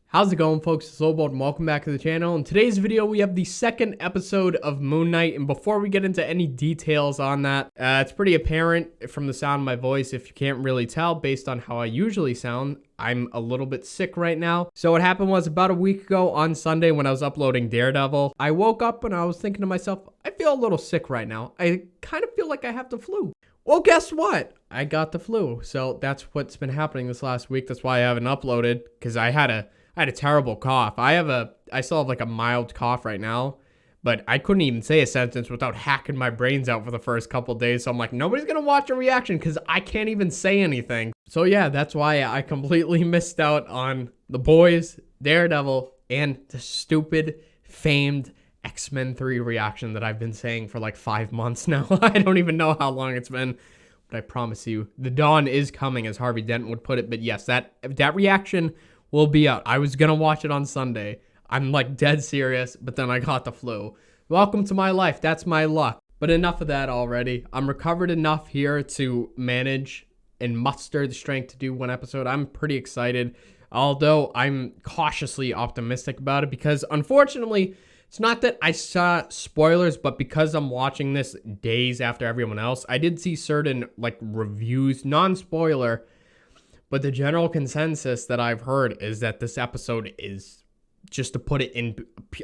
How's it going, folks? It's Lobold and welcome back to the channel. In today's video, we have the second episode of Moon Knight, and before we get into any details on that, it's pretty apparent from the sound of my voice, if you can't really tell based on how I usually sound, I'm a little bit sick right now. So what happened was about a week ago on Sunday when I was uploading Daredevil, I woke up and I was thinking to myself, I feel a little sick right now. I kind of feel like I have the flu. Well, guess what? I got the flu. So that's what's been happening this last week. That's why I haven't uploaded, because I had a terrible cough. I still have like a mild cough right now, but I couldn't even say a sentence without hacking my brains out for the first couple days. So I'm like, nobody's going to watch a reaction because I can't even say anything. So yeah, that's why I completely missed out on The Boys, Daredevil, and the stupid famed X-Men 3 reaction that I've been saying for like 5 months now. I don't even know how long it's been, but I promise you, the dawn is coming, as Harvey Dent would put it. But yes, that reaction will be out. I was going to watch it on Sunday. I'm like dead serious, but then I got the flu. Welcome to my life. That's my luck. But enough of that already. I'm recovered enough here to manage and muster the strength to do one episode. I'm pretty excited, although I'm cautiously optimistic about it because unfortunately, it's not that I saw spoilers, but because I'm watching this days after everyone else, I did see certain like reviews, non-spoiler, but the general consensus that I've heard is that this episode is, just to put it in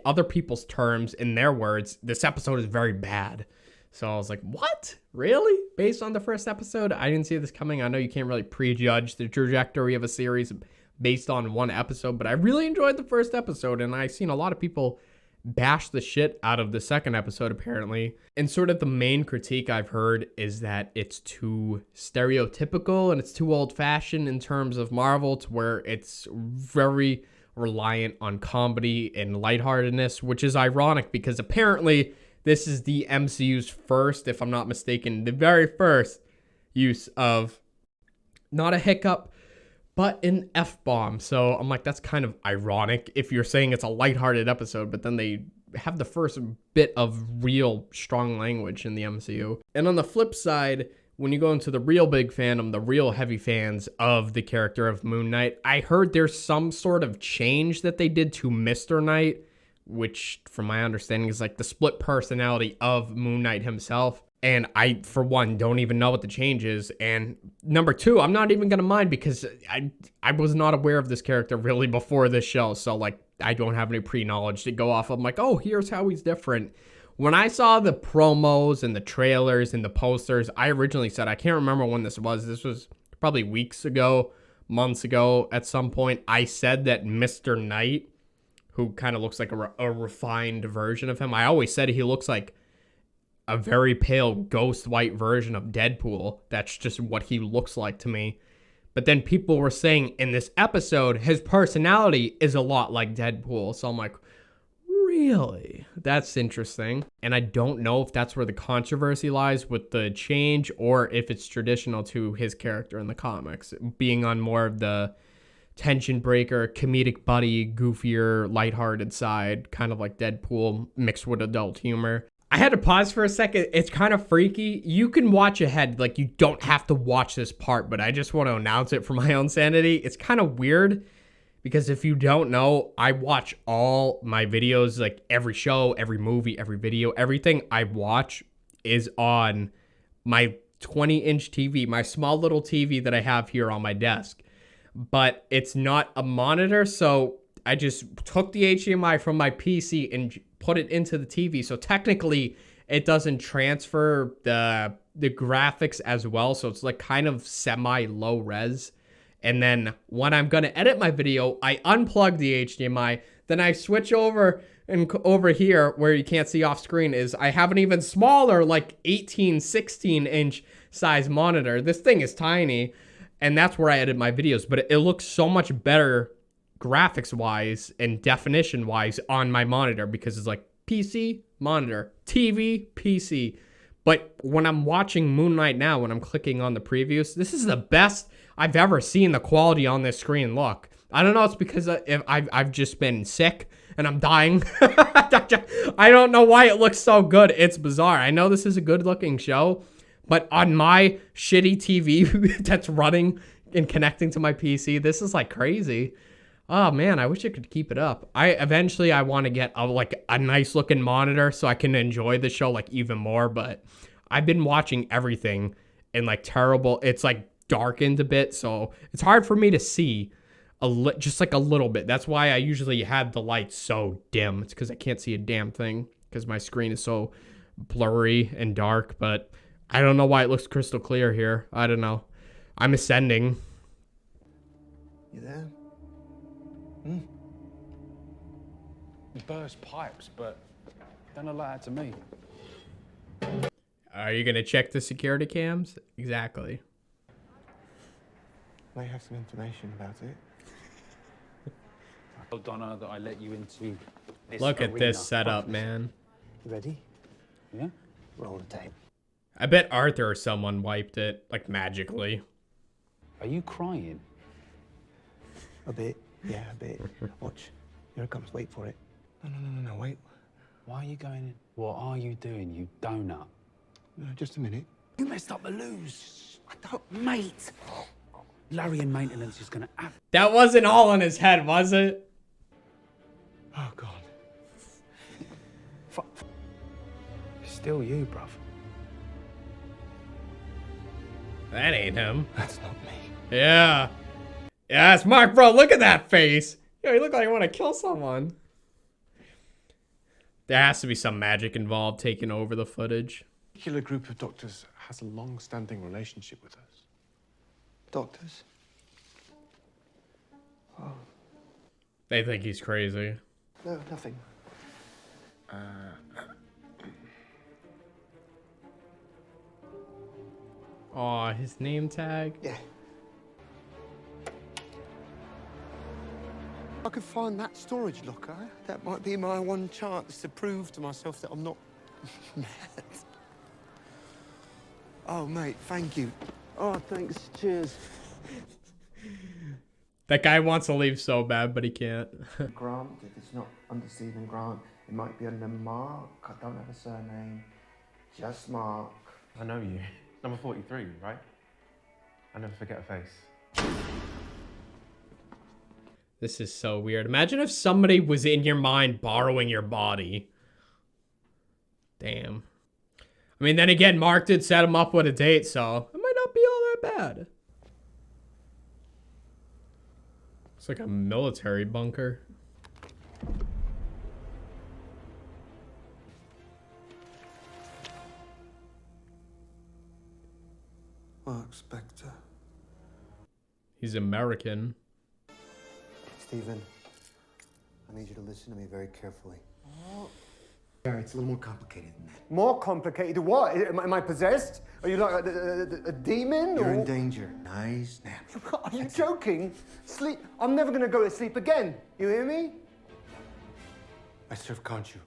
other people's terms, in their words, this episode is very bad. So I was like, what? Really? Based on the first episode? I didn't see this coming. I know you can't really prejudge the trajectory of a series based on one episode, but I really enjoyed the first episode, and I've seen a lot of people bash the shit out of the second episode apparently. And sort of the main critique I've heard is that it's too stereotypical and it's too old-fashioned in terms of Marvel, to where it's very reliant on comedy and lightheartedness, which is ironic because apparently this is the MCU's first, if I'm not mistaken, the very first use of not a hiccup, but an F-bomb. So I'm like, that's kind of ironic if you're saying it's a lighthearted episode, but then they have the first bit of real strong language in the MCU. And on the flip side, when you go into the real big fandom, the real heavy fans of the character of Moon Knight, I heard there's some sort of change that they did to Mr. Knight, which from my understanding is like the split personality of Moon Knight himself. And I, for one, don't even know what the change is. And number two, I'm not even going to mind because I was not aware of this character really before this show. So, like, I don't have any pre-knowledge to go off of. I'm like, oh, here's how he's different. When I saw the promos and the trailers and the posters, I originally said, I can't remember when this was. This was probably weeks ago, months ago at some point. I said that Mr. Knight, who kind of looks like a refined version of him, I always said he looks like a very pale ghost white version of Deadpool. That's just what he looks like to me. But then people were saying in this episode, his personality is a lot like Deadpool. So I'm like, really? That's interesting. And I don't know if that's where the controversy lies with the change or if it's traditional to his character in the comics, being on more of the tension breaker, comedic buddy, goofier, lighthearted side, kind of like Deadpool mixed with adult humor. I had to pause for a second. It's kind of freaky. You can watch ahead. Like, you don't have to watch this part, but I just want to announce it for my own sanity. It's kind of weird because if you don't know, I watch all my videos, like every show, every movie, every video, everything I watch is on my 20-inch TV, my small little TV that I have here on my desk. But it's not a monitor, so I just took the HDMI from my PC and put it into the TV. So technically, it doesn't transfer the graphics as well. So it's like kind of semi-low res. And then when I'm going to edit my video, I unplug the HDMI. Then I switch over, and over here where you can't see off screen is I have an even smaller, like 18, 16-inch size monitor. This thing is tiny. And that's where I edit my videos. But it looks so much better graphics-wise and definition-wise on my monitor because it's like PC, monitor, TV, PC. But when I'm watching Moon Knight now, when I'm clicking on the previews, this is the best I've ever seen the quality on this screen look. I don't know, it's because I've just been sick and I'm dying. I don't know why it looks so good. It's bizarre. I know this is a good-looking show, but on my shitty TV that's running and connecting to my PC, this is like crazy. Oh man, I wish I could keep it up. I want to get a nice looking monitor so I can enjoy the show like even more, but I've been watching everything in like terrible, it's like darkened a bit, so it's hard for me to see just like a little bit. That's why I usually have the lights so dim. It's because I can't see a damn thing because my screen is so blurry and dark, but I don't know why it looks crystal clear here. I don't know. I'm ascending. You there? You burst pipes, but don't allow that to me. Are you going to check the security cams? Exactly. May have some information about it. I told Donna that I let you into this Look at arena. this setup, man. You ready? Yeah? Roll the tape. I bet Arthur or someone wiped it, like magically. Are you crying? A bit. Yeah, a bit. Watch. Here it comes. Wait for it. No, wait. Why are you going in? What are you doing, you donut? No, just a minute. You messed up the lose. I don't, mate. Larry in maintenance is gonna have. That wasn't all in his head, was it? Oh, God. It's still you, bruv. That ain't him. That's not me. Yeah. Yeah, it's Mark, bro. Look at that face. Yo, you look like you want to kill someone. There has to be some magic involved taking over the footage. A particular group of doctors has a long-standing relationship with us. Doctors? They think he's crazy. No, nothing. Aw, his name tag. Yeah. I could find that storage locker. That might be my one chance to prove to myself that I'm not mad. Oh, mate, thank you. Oh, thanks. Cheers. That guy wants to leave so bad, but he can't. Grant, if it's not under Stephen Grant, it might be under Mark. I don't have a surname. Just Mark. I know you. Number 43, right? I never forget a face. This is so weird. Imagine if somebody was in your mind borrowing your body. Damn. I mean, then again, Mark did set him up with a date, so it might not be all that bad. It's like a military bunker. Mark Spector. He's American. Stephen, I need you to listen to me very carefully. Gary, it's a little more complicated than that. More complicated? What? Am I possessed? Are you like a demon? You're or... in danger. Nice nap. Are you joking? Sleep? I'm never gonna go to sleep again. You hear me? I serve Khonshu.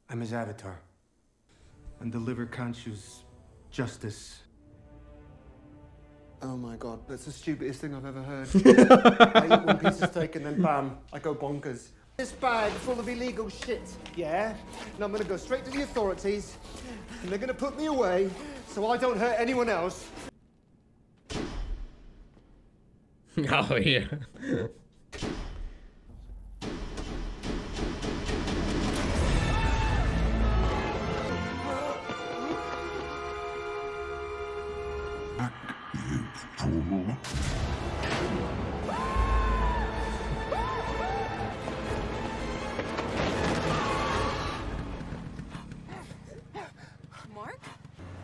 I'm his avatar. And deliver Khonshu's justice. Oh my God, that's the stupidest thing I've ever heard. I eat one piece of steak and then bam, I go bonkers. This bag full of illegal shit, yeah? And I'm gonna go straight to the authorities, and they're gonna put me away so I don't hurt anyone else. Oh, yeah. Mark?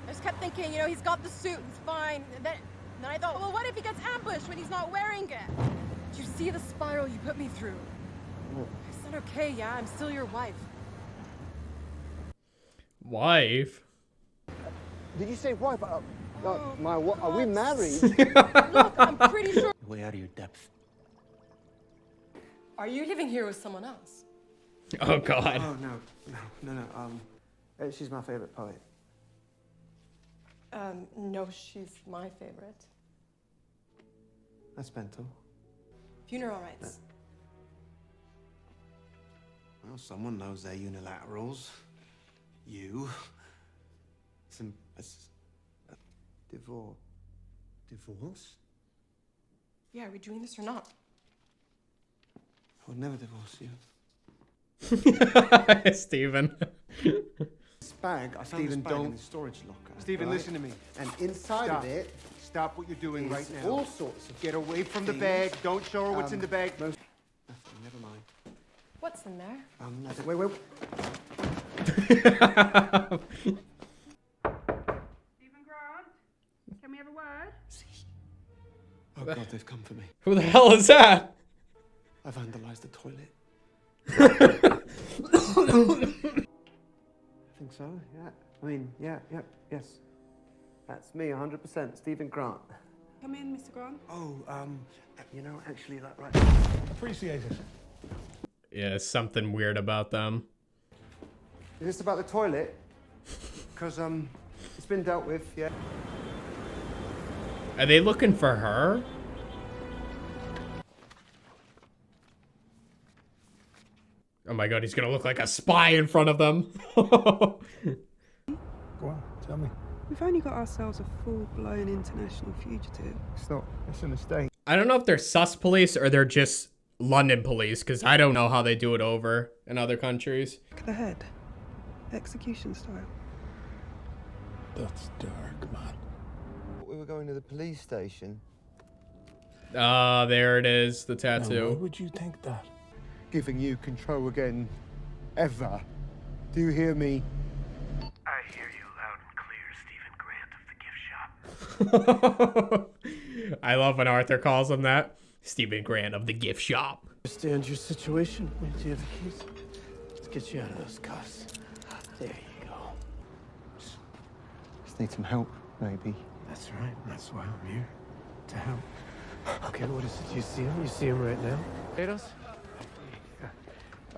I just kept thinking, you know, he's got the suit, he's fine. And then I thought, well, what if he gets ambushed when he's not wearing it? Did you see the spiral you put me through? It's not okay, yeah? I'm still your wife. Wife? Did you say wife? Are we God. married? Look, I'm pretty sure. Way out of your depth. Are you living here with someone else? Oh, God. Oh, no. She's my favorite poet. No, she's my favorite. That's Bento. Funeral rites. Well, someone knows their unilaterals. You. It's divorce. Yeah, are we doing this or not? I would never divorce you. Steven. This bag, I found this bag in the storage locker. Stephen, right? listen to me. And inside Stop. of it, Stop what you're doing right now. all sorts of Get away from the things. bag. Don't show her what's in the bag. Nothing, never mind. What's in there? Nothing. Wait. Stephen Grant, can we have a word? Oh God, they've come for me. Who the hell is that? I vandalized the toilet. I think so, yeah. I mean, yes. That's me, 100%, Stephen Grant. Come in, Mr. Grant. Oh, you know, actually, like, right. Appreciate it. Yeah, something weird about them. Is this about the toilet? Because, it's been dealt with, yeah. Are they looking for her? Oh my God, he's gonna look like a spy in front of them. Go on, tell me. We've only got ourselves a full-blown international fugitive. It's a mistake. I don't know if they're sus police or they're just London police, because I don't know how they do it over in other countries. Look at the head. Execution style. That's dark, man. We were going to the police station. Ah, there it is, the Now, why tattoo. would you think that? Giving you control again. Ever. Do you hear me? I hear you loud and clear, Stephen Grant of the gift shop. I love when Arthur calls him that. Stephen Grant of the gift shop. Understand your situation. Do you have the keys? Let's get you out of those cuffs. There you go. Just need some help, maybe. That's right. That's why I'm here. To help. Okay, what is it? You see him? You see him right now? Potatoes?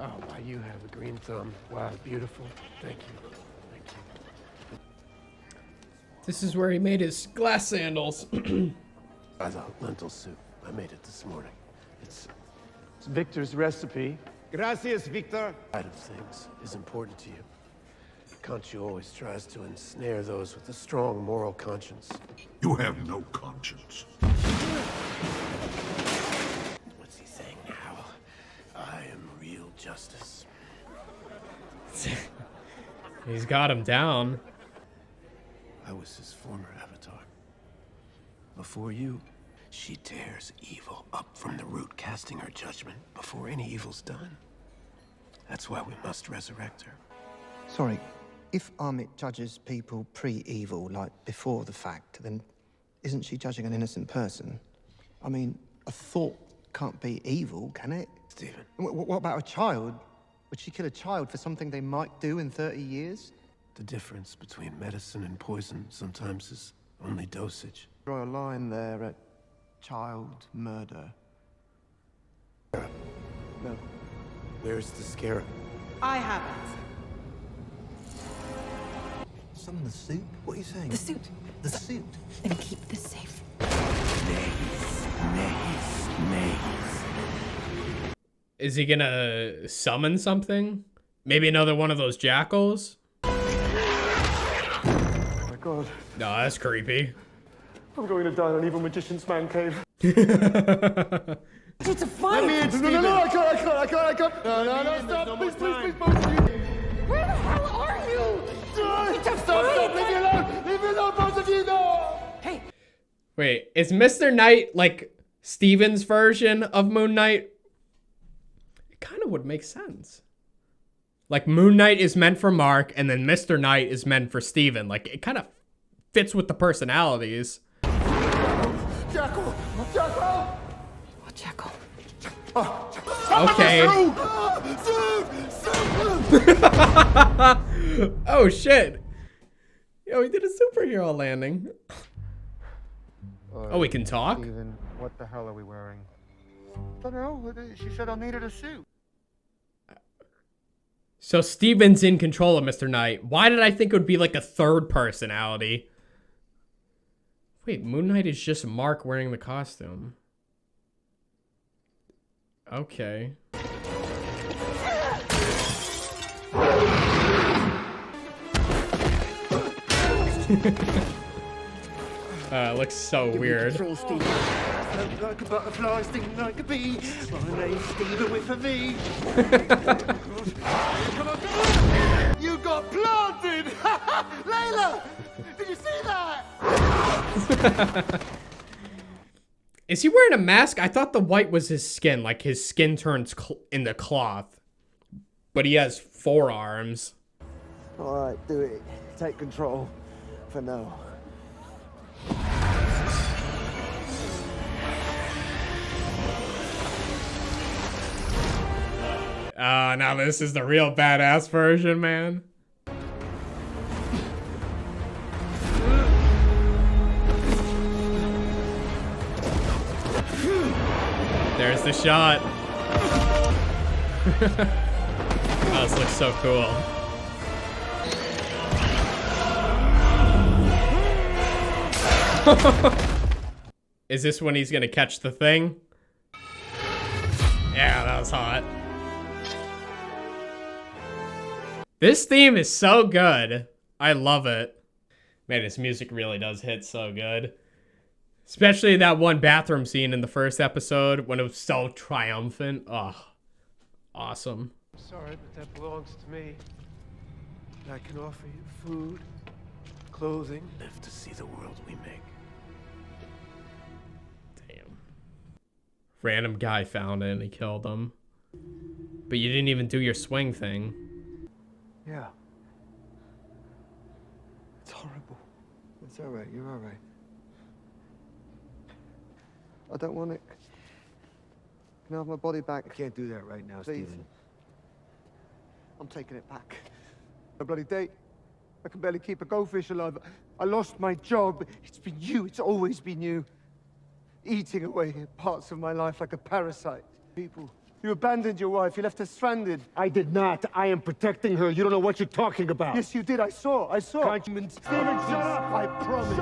Oh, why you have a green thumb. Wow, beautiful. Thank you. Thank you. This is where he made his glass sandals. The lentil soup. I made it this morning. It's Victor's recipe. Gracias, Victor. Side of things is important to you. Conchu always tries to ensnare those with a strong moral conscience. You have no conscience. What's he saying now? I am real justice. He's got him down. I was his former avatar. Before you, she tears evil up from the root, casting her judgment before any evil's done. That's why we must resurrect her. Sorry, if Amit judges people pre-evil, like before the fact, then isn't she judging an innocent person? I mean, a thought can't be evil, can it? Stephen. What about a child? Would she kill a child for something they might do in 30 years? The difference between medicine and poison sometimes is only dosage. Draw a line there at child murder. No. Where's the scarab? I have it. Some of the suit? What are you saying? The suit. The suit? Then keep this safe. Is he gonna summon something? Maybe another one of those jackals? Oh my God. No, that's creepy. I'm going to die in an evil magician's man cave. It's a fight! No, I can't. No, stop. Please, both of you. Where the hell are you? Stop, leave me alone, both of you, no. Hey, Wait, is Mr. Knight like Steven's version of Moon Knight? It kind of would make sense. Like Moon Knight is meant for Mark and then Mr. Knight is meant for Steven. Like it kind of fits with the personalities. Jackal. what Jekyll? Okay. Oh shit. Yo, he did a superhero landing. Oh, we can talk? Steven, what the hell are we wearing? I don't know. She said I needed a suit. So Steven's in control of Mr. Knight. Why did I think it would be like a third personality? Wait, Moon Knight is just Mark wearing the costume. Okay. It looks so weird. Control, Stephen. Float like a butterfly, sting like a bee. My name's Stephen with a V. Come on, come on! You got planted! Layla! Did you see that? Is he wearing a mask? I thought the white was his skin, like his skin turns into cloth. But he has 4 arms. All right, do it. Take control for now. Now this is the real badass version, man. There's the shot. Oh, this looks so cool. Is this when he's gonna catch the thing? Yeah, that was hot. This theme is so good. I love it. Man, this music really does hit so good. Especially that one bathroom scene in the first episode when it was so triumphant. Oh, awesome. Sorry, but that belongs to me. I can offer you food, clothing. Live to see the world we make. Damn. Random guy found it and he killed him. But you didn't even do your swing thing. Yeah. It's horrible. It's all right. You're all right. I don't want it. Can I have my body back? I can't do that right now, Please. Stephen. I'm taking it back. A bloody date. I can barely keep a goldfish alive. I lost my job. It's been you. It's always been you. Eating away parts of my life like a parasite. People. You abandoned your wife. You left her stranded. I did not. I am protecting her. You don't know what you're talking about. Yes, you did. I saw. I saw. Can't you... Stephen, shut up. I promise.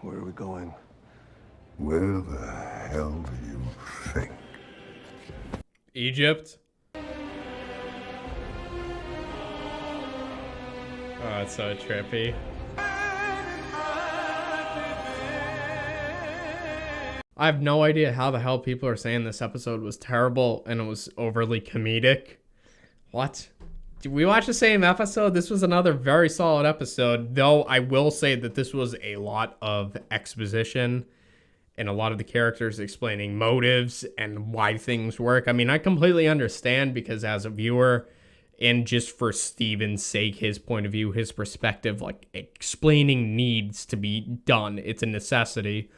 Where are we going? Where the hell do you think? Egypt. Oh, it's so trippy. I have no idea how the hell people are saying this episode was terrible and it was overly comedic. What? Did we watch the same episode? This was another very solid episode, though I will say that this was a lot of exposition and a lot of the characters explaining motives and why things work. I mean, I completely understand because as a viewer, and just for Steven's sake, his point of view, his perspective, like explaining needs to be done. It's a necessity.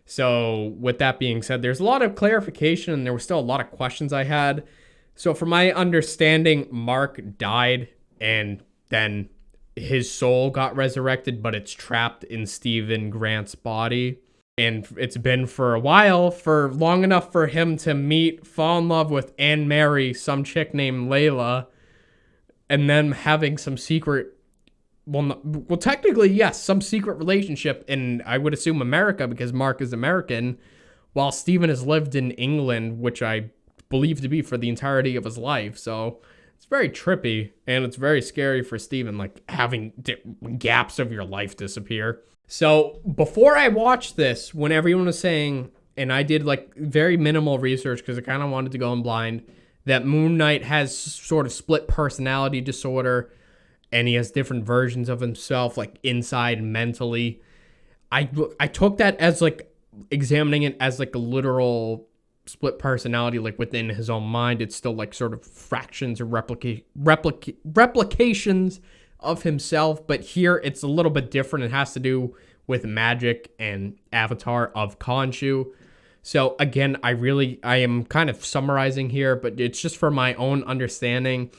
So with that being said, there's a lot of clarification and there were still a lot of questions I had. So from my understanding, Mark died and then his soul got resurrected, but it's trapped in Stephen Grant's body. And it's been for a while, for long enough for him to fall in love with Anne Mary, some chick named Layla, and then having some secret, well, technically, yes, some secret relationship in, I would assume, America, because Mark is American, while Stephen has lived in England, which I believe to be for the entirety of his life. So it's very trippy, and it's very scary for Stephen, like having gaps of your life disappear. So before I watched this, when everyone was saying, and I did like very minimal research because I kind of wanted to go in blind, that Moon Knight has sort of split personality disorder and he has different versions of himself, like inside mentally. I took that as like examining it as like a literal split personality, like within his own mind. It's still like sort of fractions or replications of himself, but here it's a little bit different. It has to do with magic and Avatar of Khonshu. So again, I am kind of summarizing here, but it's just for my own understanding.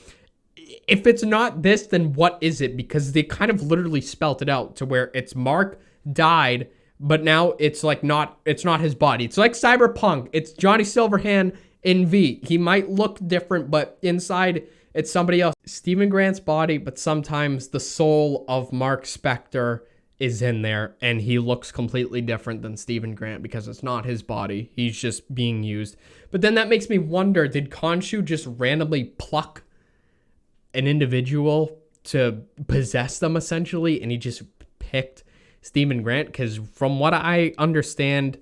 If it's not this, then what is it? Because they kind of literally spelt it out to where it's Mark died, but now it's like it's not his body. It's like Cyberpunk. It's Johnny Silverhand in V. He might look different, but inside it's somebody else. Stephen Grant's body, but sometimes the soul of Mark Spector is in there, and he looks completely different than Stephen Grant because it's not his body. He's just being used. But then that makes me wonder, did Khonshu just randomly pluck an individual to possess them essentially, and he just picked Stephen Grant because from what I understand,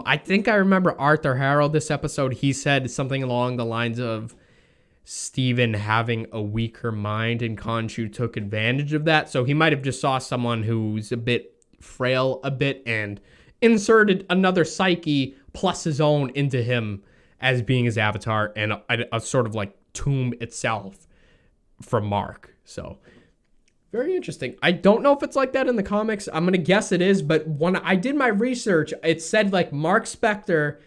I think I remember Arthur Harrow this episode, he said something along the lines of Stephen having a weaker mind and Khonshu took advantage of that. So he might have just saw someone who's a bit frail and inserted another psyche plus his own into him as being his avatar and a sort of like tomb itself from Mark. So very interesting. I don't know if it's like that in the comics. I'm going to guess it is, but when I did my research, it said like Mark Spector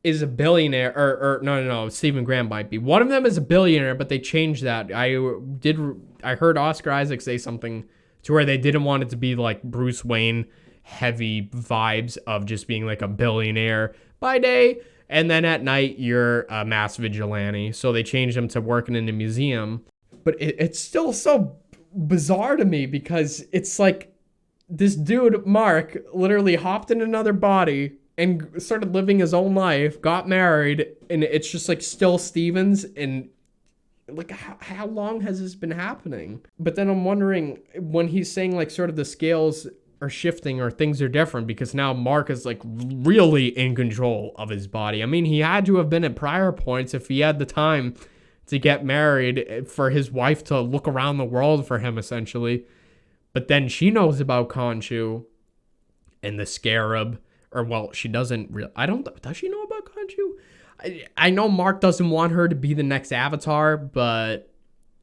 is a billionaire, or no, Stephen Grant might be. One of them is a billionaire, but they changed that. I heard Oscar Isaac say something to where they didn't want it to be like Bruce Wayne heavy vibes of just being like a billionaire by day, and then at night you're a mass vigilante. So they changed him to working in a museum. But it's still so bizarre to me because it's like this dude, Mark, literally hopped in another body and started living his own life, got married, and it's just like still Stevens. And like, how long has this been happening? But then I'm wondering when he's saying like sort of the scales are shifting or things are different because now Mark is like really in control of his body. I mean, he had to have been at prior points if he had the time to get married for his wife to look around the world for him, essentially. But then she knows about Khonshu and the Scarab, or well, she doesn't really. Does she know about Khonshu? I know Mark doesn't want her to be the next Avatar, but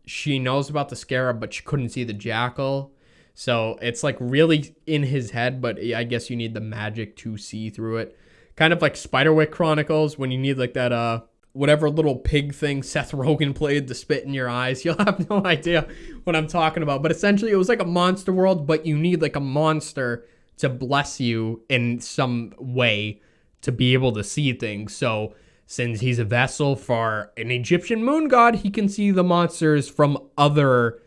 she knows about the Scarab, but she couldn't see the Jackal. So it's like really in his head, but I guess you need the magic to see through it. Kind of like Spiderwick Chronicles when you need like that whatever little pig thing Seth Rogen played to spit in your eyes. You'll have no idea what I'm talking about. But essentially it was like a monster world, but you need like a monster to bless you in some way to be able to see things. So since he's a vessel for an Egyptian moon god, he can see the monsters from other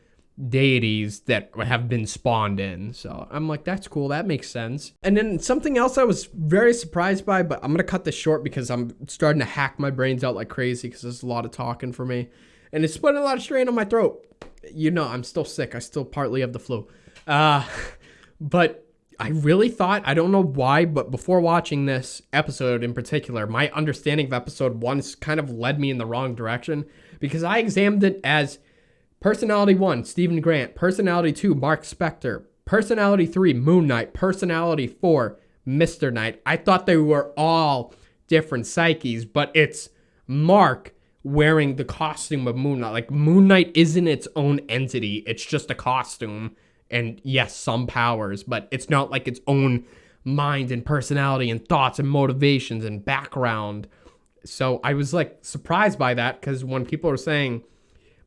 deities that have been spawned in. So I'm like, that's cool, that makes sense. And then something else I was very surprised by, but I'm gonna cut this short because I'm starting to hack my brains out like crazy because there's a lot of talking for me and it's putting a lot of strain on my throat. You know, I'm still sick. I still partly have the flu. But I really thought, I don't know why, but before watching this episode in particular, my understanding of episode 1 kind of led me in the wrong direction because I examined it as Personality 1, Stephen Grant. Personality 2, Mark Spector. Personality 3, Moon Knight. Personality 4, Mr. Knight. I thought they were all different psyches, but it's Mark wearing the costume of Moon Knight. Like, Moon Knight isn't its own entity. It's just a costume. And yes, some powers, but it's not like its own mind and personality and thoughts and motivations and background. So I was like surprised by that because when people are saying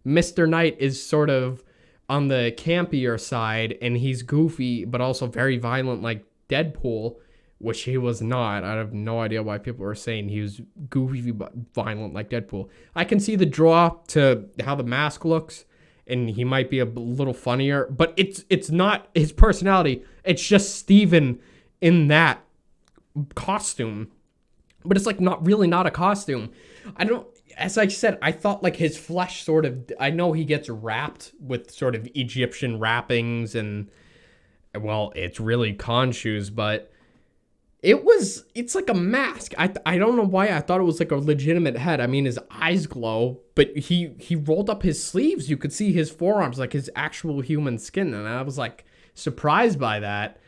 Mr. Knight is sort of on the campier side and he's goofy but also very violent like Deadpool, which he was not. I have no idea why people were saying he was goofy but violent like Deadpool. I can see the draw to how the mask looks and he might be a little funnier, but it's not his personality. It's just Steven in that costume. But it's like not a costume. As I said, I thought like his flesh sort of, I know he gets wrapped with sort of Egyptian wrappings and, well, it's really Khonshu's, but it's like a mask. I don't know why I thought it was like a legitimate head. I mean, his eyes glow, but he rolled up his sleeves. You could see his forearms, like his actual human skin. And I was like surprised by that.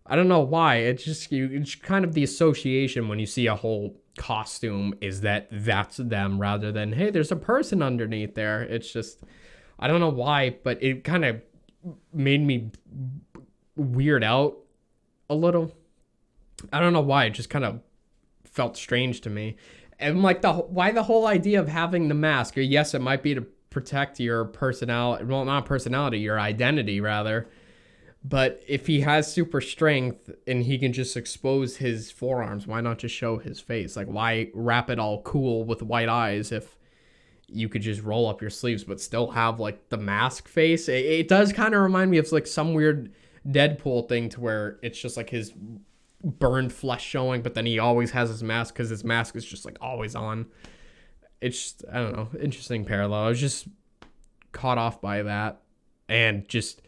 I don't know why. It's kind of the association when you see a whole costume is that's them rather than, hey, there's a person underneath there. It's just, I don't know why, but it kind of made me weird out a little. I don't know why. It just kind of felt strange to me. And like why the whole idea of having the mask, or yes, it might be to protect your personality, well, not personality, your identity rather. But if he has super strength and he can just expose his forearms, why not just show his face? Like, why wrap it all cool with white eyes if you could just roll up your sleeves but still have, like, the mask face? It does kind of remind me of, like, some weird Deadpool thing to where it's just, like, his burned flesh showing, but then he always has his mask because his mask is just, like, always on. It's just, I don't know, interesting parallel. I was just caught off by that. and just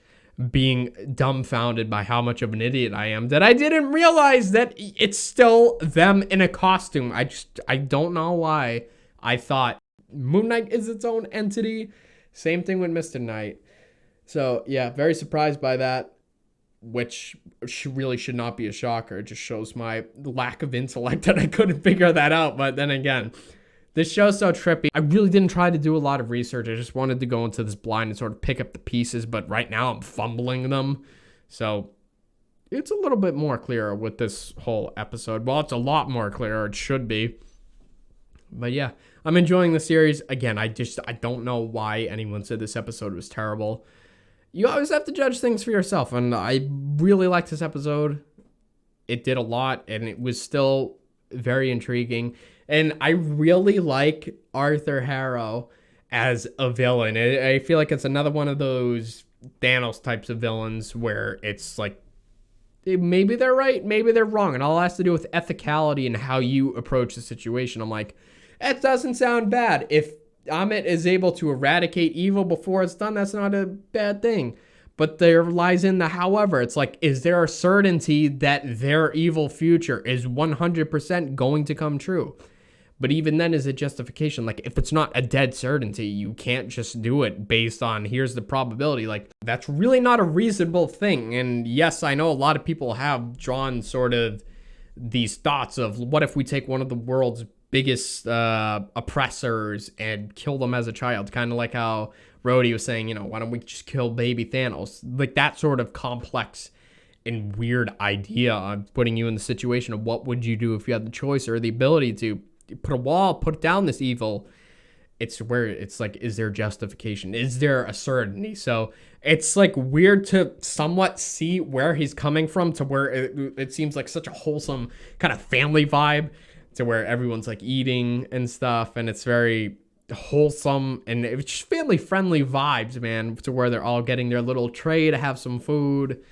being dumbfounded by how much of an idiot I am that I didn't realize that it's still them in a costume. I don't know why I thought Moon Knight is its own entity. Same thing with Mr. Knight. So yeah, very surprised by that, which really should not be a shocker. It just shows my lack of intellect that I couldn't figure that out. But then again, this show's so trippy. I really didn't try to do a lot of research. I just wanted to go into this blind and sort of pick up the pieces. But right now I'm fumbling them. So it's a little bit more clear with this whole episode. Well, it's a lot more clear. It should be. But yeah, I'm enjoying the series. Again, I don't know why anyone said this episode was terrible. You always have to judge things for yourself. And I really liked this episode. It did a lot, and it was still very intriguing. And I really like Arthur Harrow as a villain. I feel like it's another one of those Thanos types of villains where it's like, maybe they're right, maybe they're wrong. And all has to do with ethicality and how you approach the situation. I'm like, it doesn't sound bad. If Amit is able to eradicate evil before it's done, that's not a bad thing. But there lies in the however. It's like, is there a certainty that their evil future is 100% going to come true? But even then, is it justification? Like, if it's not a dead certainty, you can't just do it based on here's the probability. Like, that's really not a reasonable thing. And yes, I know a lot of people have drawn sort of these thoughts of what if we take one of the world's biggest oppressors and kill them as a child? Kind of like how Rhodey was saying, you know, why don't we just kill baby Thanos? Like that sort of complex and weird idea on putting you in the situation of what would you do if you had the choice or the ability to put a wall, put down this evil. It's where it's like, is there justification? Is there a certainty? So it's like weird to somewhat see where he's coming from, to where it seems like such a wholesome kind of family vibe, to where everyone's like eating and stuff, and it's very wholesome and it's just family friendly vibes, man, to where they're all getting their little tray to have some food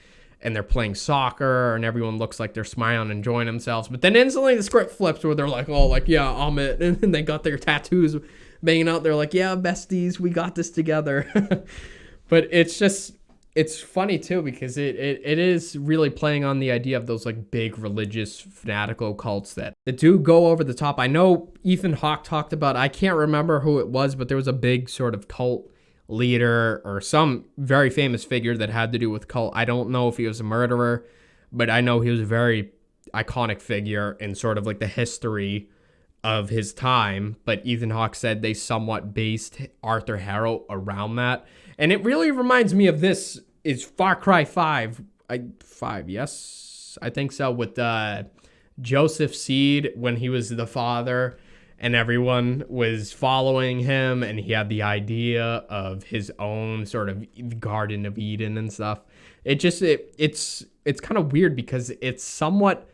and they're playing soccer and everyone looks like they're smiling and enjoying themselves. But then instantly the script flips where they're like, oh, like, yeah, Amit, and they got their tattoos banging out. They're like, yeah, besties, we got this together. But it's just, it's funny too, because it is really playing on the idea of those like big religious fanatical cults that do go over the top. I know Ethan Hawke talked about, I can't remember who it was, but there was a big sort of cult leader or some very famous figure that had to do with cult. I don't know if he was a murderer, but I know he was a very iconic figure in sort of like the history of his time. But Ethan Hawke said they somewhat based Arthur Harrow around that. And it really reminds me of this is Far Cry 5. Yes, I think so, with Joseph Seed when he was the father and everyone was following him and he had the idea of his own sort of Garden of Eden and stuff. It's kind of weird because it's somewhat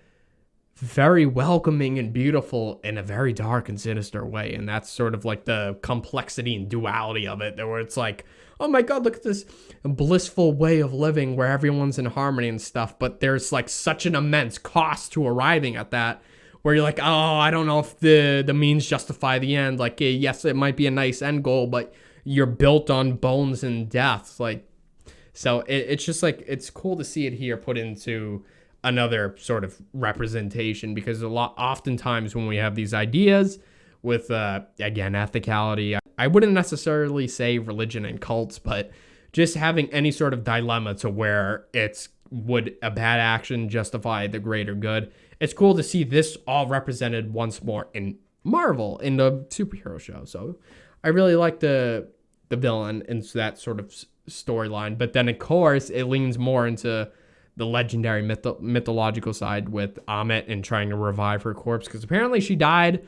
very welcoming and beautiful in a very dark and sinister way. And that's sort of like the complexity and duality of it, where it's like, oh my God, look at this blissful way of living where everyone's in harmony and stuff. But there's like such an immense cost to arriving at that, where you're like, oh, I don't know if the means justify the end. Like, yes, it might be a nice end goal, but you're built on bones and death. Like, so it's just like, it's cool to see it here put into another sort of representation, because oftentimes when we have these ideas with, again, ethicality, I wouldn't necessarily say religion and cults, but just having any sort of dilemma to where would a bad action justify the greater good. It's cool to see this all represented once more in Marvel, in the superhero show. So I really like the villain and that sort of storyline. But then, of course, it leans more into the legendary mythological side with Amit and trying to revive her corpse, because apparently she died,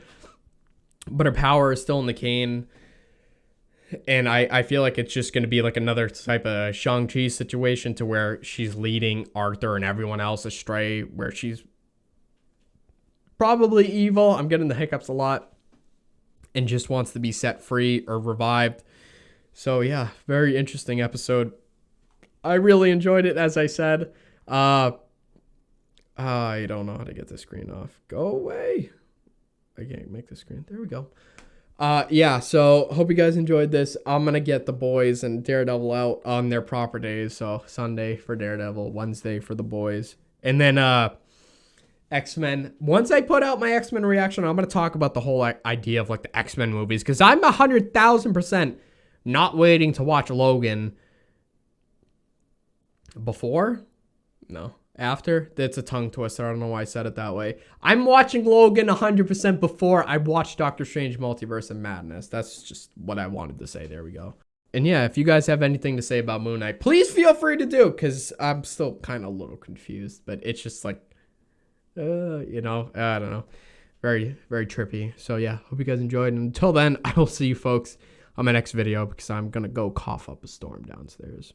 but her power is still in the cane. And I feel like it's just going to be like another type of Shang-Chi situation, to where she's leading Arthur and everyone else astray, where she's probably evil. I'm getting the hiccups a lot, and just wants to be set free or revived. So yeah, very interesting episode. I really enjoyed it, as I said. I don't know how to get the screen off. Go away. I can't make the screen. There we go. Yeah, so hope you guys enjoyed this. I'm gonna get The Boys and Daredevil out on their proper days. So Sunday for Daredevil, Wednesday for The Boys. And then X-Men. Once I put out my X-Men reaction, I'm gonna talk about the whole idea of like the X-Men movies, because I'm 100,000% not waiting to watch Logan before. No. After. That's a tongue twister. I don't know why I said it that way. I'm watching Logan 100% before I watch Doctor Strange Multiverse of Madness. That's just what I wanted to say. There we go. And yeah, if you guys have anything to say about Moon Knight, please feel free to do, because I'm still kind of a little confused. But it's just like, you know, I don't know. Very, very trippy. So yeah, hope you guys enjoyed. And until then, I will see you folks on my next video, because I'm going to go cough up a storm downstairs.